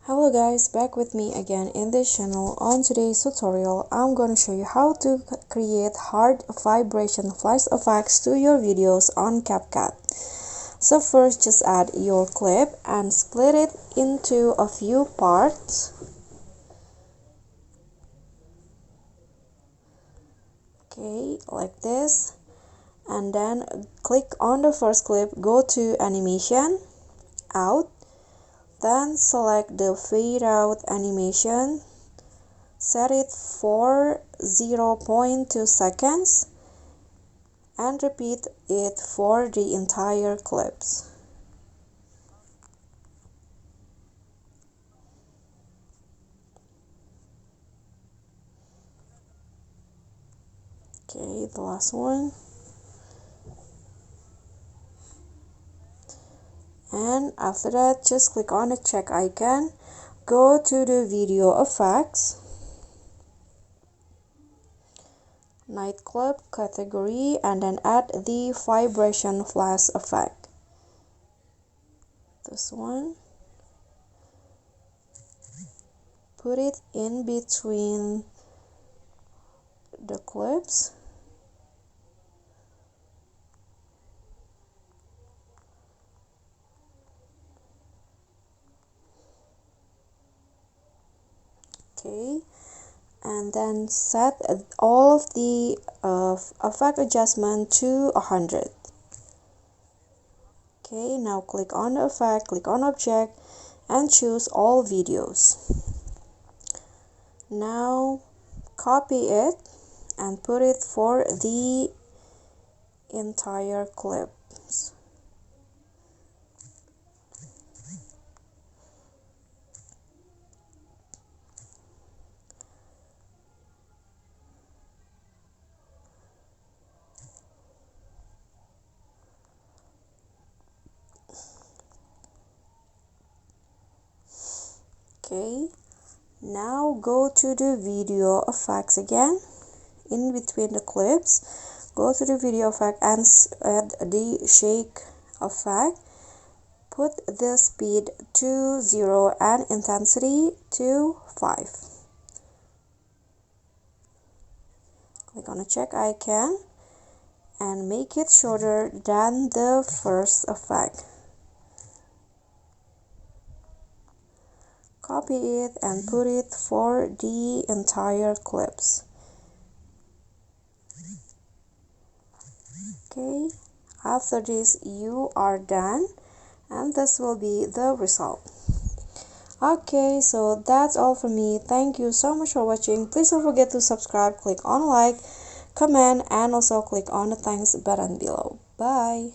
Hello guys, back with me again in this channel. On today's tutorial, I'm going to show you how to create hard vibration flash effects to your videos on Capcut. So first, just add your clip and split it into a few parts. Okay, like this. And then click on the first clip, go to animation, out. Then select the fade out animation, set it for 0.2 seconds and repeat it for the entire clips. Okay, the last one. And after that, just click on the check icon, go to the video effects, nightclub category, and then add the vibration flash effect. This one. Put it in between the clips. Okay, and then set all of the effect adjustment to 100. Okay, now click on the effect, click on object, and choose all videos. Now copy it and put it for the entire clips. Okay, now go to the video effects again, in between the clips, go to the video effect and add the shake effect. Put the speed to 0 and intensity to 5. Click on the check icon and make it shorter than the first effect. Copy it and put it for the entire clips. Okay, after this you are done, and this will be the result. Okay, so that's all from me. Thank you so much for watching. Please don't forget to subscribe, click on like, comment, and also click on the thanks button below. Bye.